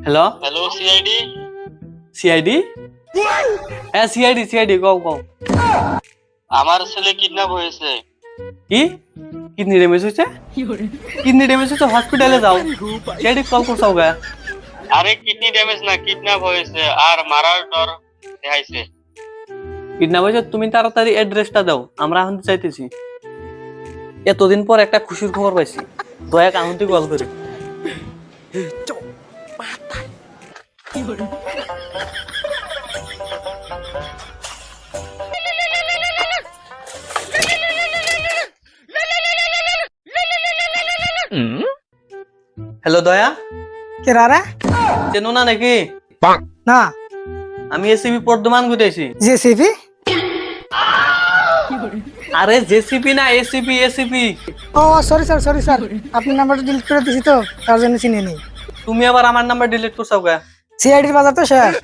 Hello hello CID. CID হ্যাঁ CID কও আমার ছেলে কিডন্যাপ হয়েছে। কি কিডনি ড্যামেজ হয়েছে হসপিটালে যাও সিআইডি কল করছাও গা আরে কিডনি ড্যামেজ না, কিডন্যাপ হয়েছে আর মারার ডর দেখাইছে। কিডন্যাপ হয়েছে তুমি তাড়াতাড়ি অ্যাড্রেসটা দাও আমরা এখন চাইতেছি এতদিন পর একটা খুশির খবর পাইছি দয়া কাউন্টি কল করে হ্যালো দয়া কে রারা চেনো না নাকি না আমি এসিবি বর্ধমান ঘুরেছি জেসিবি আরে জেসিপি না এসিপি ও সরি স্যার আপনি নাম্বারটা ডিলিট করে দিছি তো তার জন্য চিনি নেই তুমি আবার আমার নাম্বার ডিলিট করছাও গা সিআইডির বাজার তো শেষ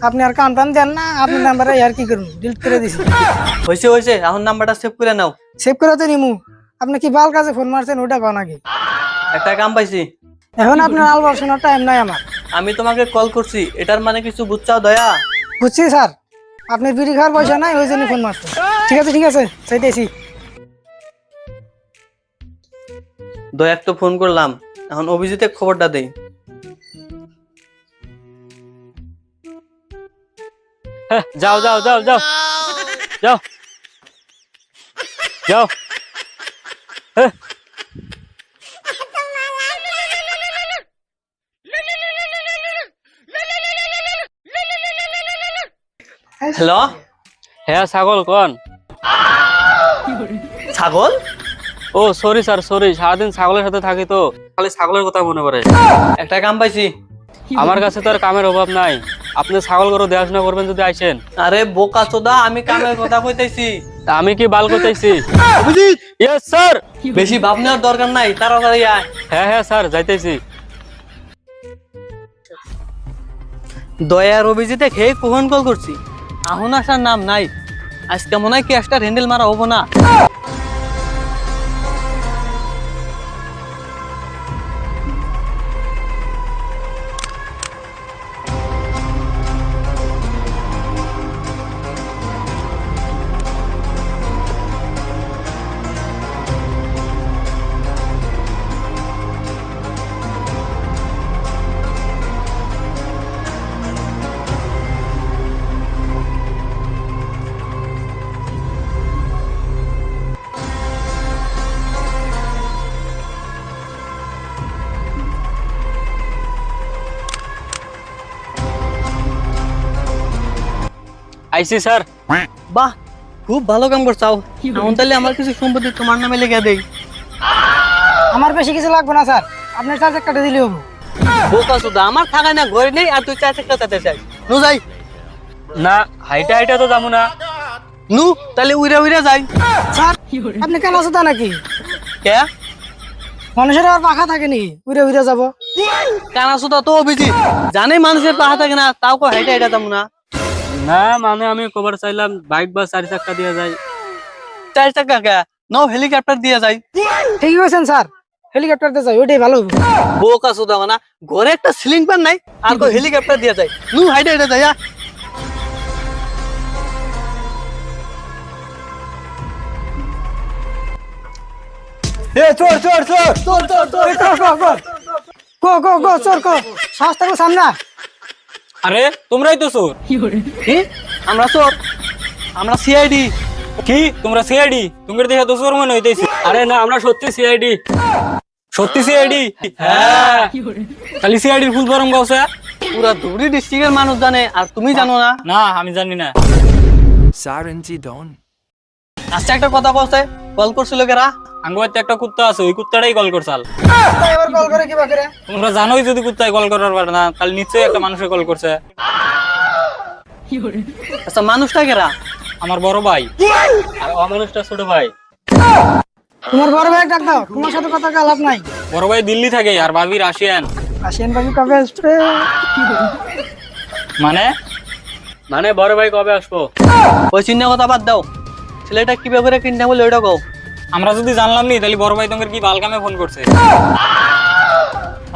আপনি আর কান টান দেন না আপনি নাম্বারে আর কি করুন ডিলিট করে দিছি হয়েছে এখন নাম্বারটা সেভ করে নাও সেভ করে তো নিমু আপনি কি বাল কাজে ফোন মারছেন ওটা কও নাকি একটা কাম পাইছি এখন আপনার আলবার শোনার টাইম নাই আমার আমি তোমাকে কল করছি এটার মানে কিছু বুঝছাও দয়া বুঝছি স্যার আপনি বিড়ি খাওয়ার পয়সা নাই ওই জন্য ফোন মারছেন ঠিক আছে চাইতেছি দয়া তো ফোন করলাম এখন অভিজিতের খবরটা দেই যাও হ্যালো হ্যাঁ ছাগল কোন? ছাগল ও সরি স্যার সরি, সারাদিন ছাগলের সাথে থাকি তো খালি ছাগলের কথা মনে পড়ে। একটা কাম পাইছি আমার কাছে তো আর কামের অভাব নাই, আপনি ছাগল গরু দেখাশোনা করবেন যদি আইসেন। আরে বোকা চোদা আমি কামের কথা কইতেছি তা আমি কি বাল করতেছি? Abhijit yes sir. বেশি ভাব নেওয়ার দরকার নাই তাড়াতাড়ি আয় হ্যাঁ স্যার যাইতেছি। দয়ার অভিজিতে খেয়ে কখন কল করছি এখন আসার নাম নাই আজকে মনে হয় কেসটা হ্যান্ডেল মারা হবো না আইসি স্যার। বাহ খুব ভালো কাম করছাও এখন তাহলে আমার কিছু সম্পত্তি তোমার নামে লিখে দেই আমার বেশি কিছু লাগবে না স্যার আপনার চার্জ একটা দিলে হবো বোকা চোদা আমার থাকা না ঘরে নেই আর তুই চার চারটা চাতে চাই নু যাই না হাইটা তো যাবো না। নু তাহলে উইরা যাই স্যার আপনি কেন আছো তা নাকি কে মানুষের আর পাখা থাকেনি উড়ে যাবো কানা চোদা তো অভিজিৎ জানে মানুষের পাহা থাকে না তাও কো হাইটা যাবো না না মানে আমি কভার চাইলাম বাইক বা 4 চাকা দিয়ে যায়। 4 চাকা কে নো হেলিকপ্টার দিয়ে যাই ঠিকই বলছেন স্যার হেলিকপ্টারতে যাই ওইটাই ভালো হবে বোকা চোদা মানা ঘরে একটা সিলিং ফ্যান নাই আর কো হেলিকপ্টার দিয়ে যাই নু হাইটা যাই গো চোর সাহস থাকো সামনে আরে তোমরাই তো চোর। কি আমরা চোর আমরা সিআইডি কি তোমরা সিআইডি? তুমি দেখে তো চোর মনে হইতেছি। আরে না আমরা সত্যি সিআইডি। সত্যি সিআইডি? হ্যাঁ খালি সিআইডির ফুল গরম গাউছে পুরা ধুবড়ি ডিস্ট্রিক্টের মানুষ জানে আর তুমি জানো না না আমি জানি না। Sarenji Don. আচ্ছা একটা কথা বলছে কল করছিল কেরা আঙ্গুয়াতে একটা কুত্তা আছে, ওই কুত্তাটাই কল করছাল। এবার কল করে কি বাকি তোমরা জানোই যদি কুত্তায় কল করার পারে না তাহলে নিশ্চয়ই একটা মানুষে কল করছে। আচ্ছা মানুষটা কেরা আমার বড় ভাই আর ও মানুষটা ছোট ভাই। তোমার বড় ভাই ডাক দাও তোমার সাথে কথা লাভ নাই বড় ভাই দিল্লি থাকে আর ভাবি রাশিয়ান। আসেন বাকি কবে আসবে মানে বড় ভাই কবে আসবো? ওই চিন্তা কথা বাদ দাও ছেলেটা কিভাবে করে কিনতে বলে ওইটা কও আমরা যদি জানলাম নি তাহলে বড় ভাই তোমার কি বালকামে ফোন করছে।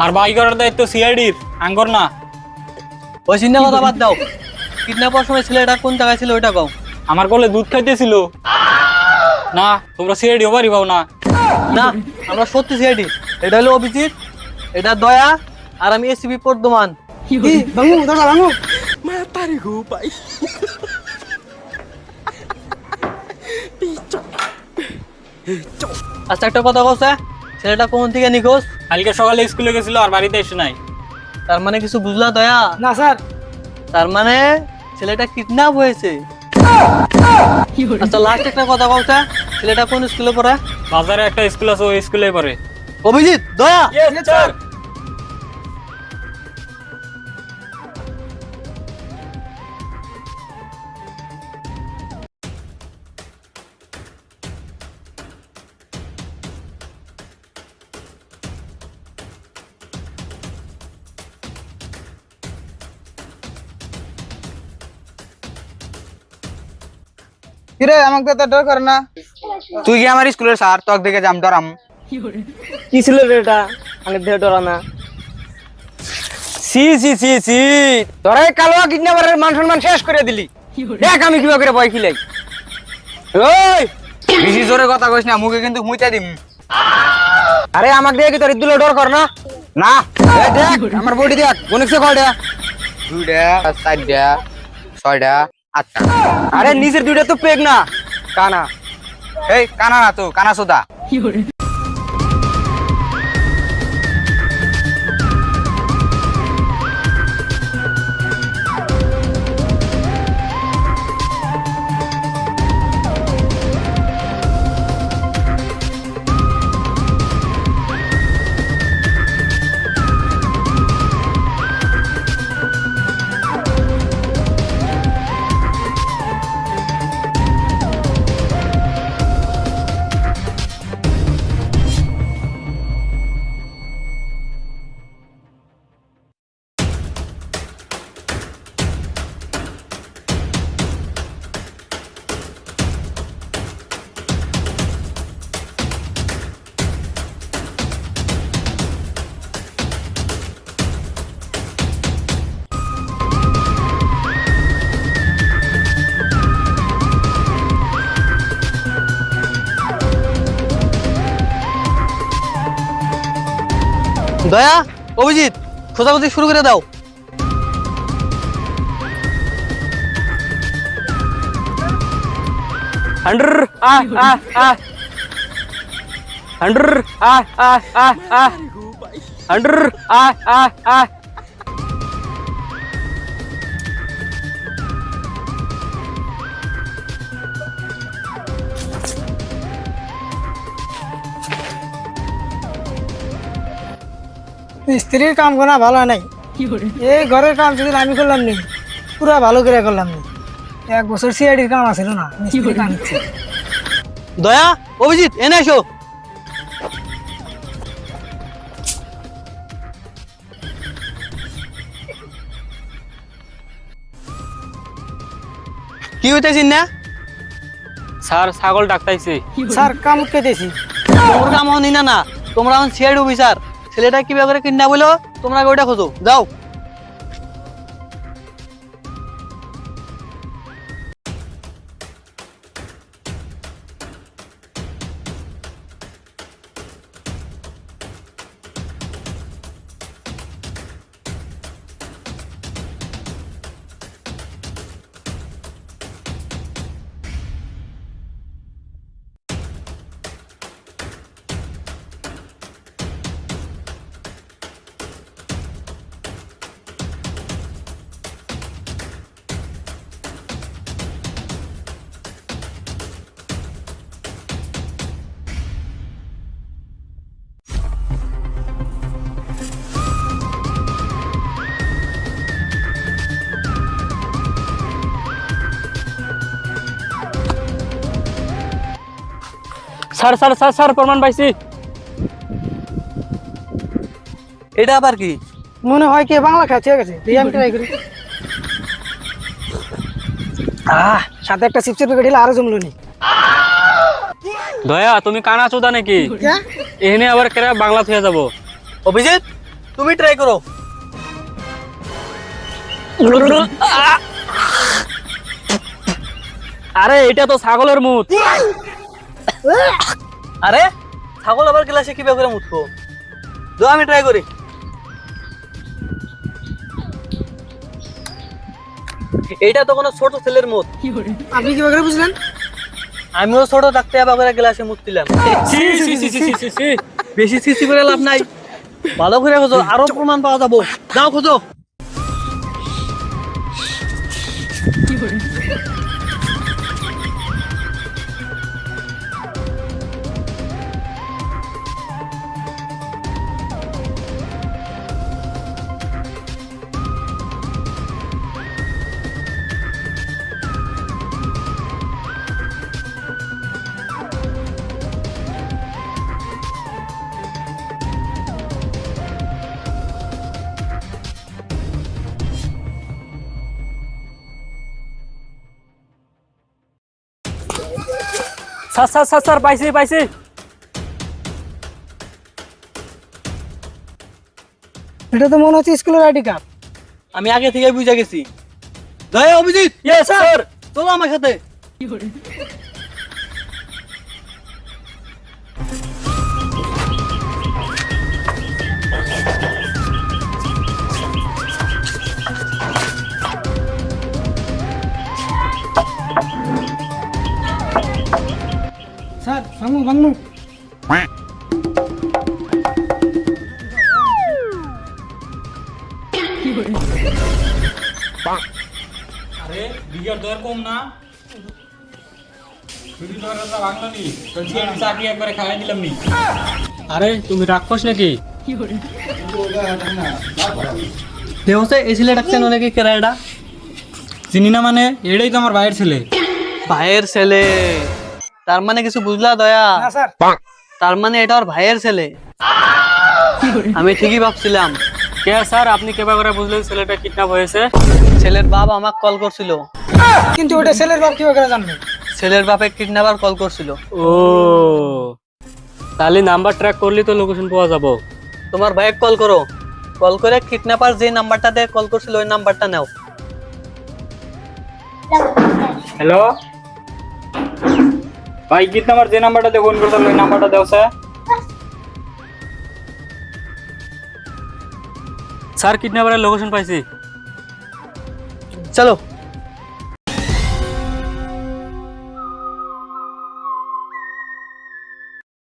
আর বাই করার দায়িত্ব সিআইডির, আঙ্গর না। ওই চিন্তা কথা বাদ দাও, কিডন্যাপার সময় ছেলেটা কোন জায়গায় ছিল ওইটা কও। আমার কোলে দুধ খাইতেছিল। না তোমরা সিআইডি হবারই পাও না। না আমরা সত্যি সিআইডি। এটা হলো অভিজিৎ, এটা দয়া, আর আমি এসিবি বর্ধমান। ভাঙু দাদা ভাঙু। আচ্ছা একটা কথা কও, ছেলেটা কোন থেকে নিখোঁজ? কালকে সকালে স্কুলে গেছিল আর বাড়িতে এসে নাই। তার মানে কিছু বুঝলা দয়া? না স্যার। তার মানে ছেলেটা কিডন্যাপ হয়েছে। আচ্ছা লাস্ট একটা কথা কও, ছেলেটা কোন স্কুলে পড়ে? বাজারে একটা স্কুল আছে, ওই স্কুলে পড়ে। অভিজিৎ, দয়া। কিরে আমাকে তো ডর করে না? তুই কি আমার স্কুলের স্যার, তোক দেখে জাম ডরাম? কি ছিল রে এটা? আমি দেহ ডরা না। সি সি সি সি, তোরা এই কালো কিডন্যাপারের মান সম্মান শেষ করে দিলি। দেখ আমি কিভাবে করে ভয় খিলাই। ওই বেশি জোরে কথা কইস না, মুখে কিন্তু মুইতা দিম। আরে আমাকে দেখে কি তোর ইদুলে ডর কর না? না এই দেখ আমার বডি দেখ, গনিকছে কয়টা? দুইটা, চারটা, ছয়টা, আটটা। আরে নিচের দুইটা তো পেগ না, কানা। এই কানা না তো, কানা সোদা। দয়া, অভিজিৎ, খোঁজাখুঁজি শুরু করে দাও। হান্ড্র আ আ আ হান্ড্র আ আ আ আ হান্ড্র আ আ আ। স্ত্রীর কাম করা ভালো নাই। এই ঘরের কাম যদি আমি করলাম নি, পুরা ভালো করে করলাম নি। 1 বছর সিআইডির কাম আছিল না, মিস্ত্রি কাম হচ্ছে। দয়া, অভিজিৎ, এনে এসো। কি হইতেছিস না? স্যার ছাগল ডাকতাইছে। স্যার কাম কেটেছি। তোমার কাম হনি না না, তোমরা এখন সিআইডি অফিসার। ছেলেটা কিভাবে করে কিডন্যাপ হলো তোমরা আগে ওইটা খোঁজো, যাও। স্যার স্যার স্যার স্যার প্রমাণ পাইছি। এটা আবার কি? মনে হয় কি বাংলা খাচ্ছে গেছে, দিয়ে আমি ট্রাই করি। সাথে একটা চিপসের প্যাকেট হলে আরো জমলো নি। দয়া তুমি কানা চোদা নাকি? এখানে আবার কেরা বাংলা থেকে যাব। অভিজিৎ, তুমি ট্রাই করো। আরে এটা তো ছাগলের মুখ। আরে ছাগল আবার গ্লাসে কিভাবে করে মুতবো? দাও আমি ট্রাই করি। এইটা তো কোনো ছোট ছেলের মুখ। আপনি কিভাবে করে বুঝলেন? আমিও ছোট থাকতে আবার করে গ্লাসে মুত দিলাম। সি সি সি সি সি সি। বেশি সিসি করে লাভ নাই, ভালো করে খোঁজো, আরো প্রমাণ পাওয়া যাবো। যাও খোঁজো। স্যার স্যার স্যার স্যার পাইছি পাইছি। এটা তো মনে হচ্ছে স্কুলের আইডি কার্ড। আমি আগে থেকে বুঝে গেছি। দয়া অভিজিৎ, ইয়েস স্যার। চলো আমার সাথে। স্যার ভাঙু ভাঙু। আরে বিঘার দর কম না? চুরি দরটা ভাঙলো নি, তো সিআইডি চাকরি একবারে খাইয়ে দিলাম নি। আরে তুমি রাক্ষস নাকি? দেহসে এই ছেলে ডাকছেন অনেকে কেরাইডা। চিনি না মানে? এটাই তো আমার ভাইয়ের ছেলে। ভাইয়ের ছেলে? তার মানে কিছু বুঝলা দয়া? না স্যার। তার মানে এটা ওর ভাইয়ের ছেলে। আমি ঠিকই ভাবছিলাম। কে স্যার, আপনি কেবা করে বুঝলেন ছেলেটা কিডন্যাপ হয়েছে? ছেলের বাপ আমাকে কল করছিল। কিন্তু ওটা ছেলের বাপ কিভাবে করে জানবে? ছেলের বাপে কিডন্যাপার কল করছিল। ও, তাহলে নাম্বার ট্র্যাক করলে তো লোকেশন পাওয়া যাবো। তোমার ভাইকে কল করো, কল করে কিডন্যাপার যে নাম্বারটা দিয়ে কল করছিল ওই নাম্বারটা নাও। হ্যালো ভাই, কিডন্যাপার যে নাম্বারটা দিয়ে ফোন করতাম ওই নাম্বারটা দাও স্যার। স্যার কিডন্যাপারের লোকেশন পাইছি। চলো।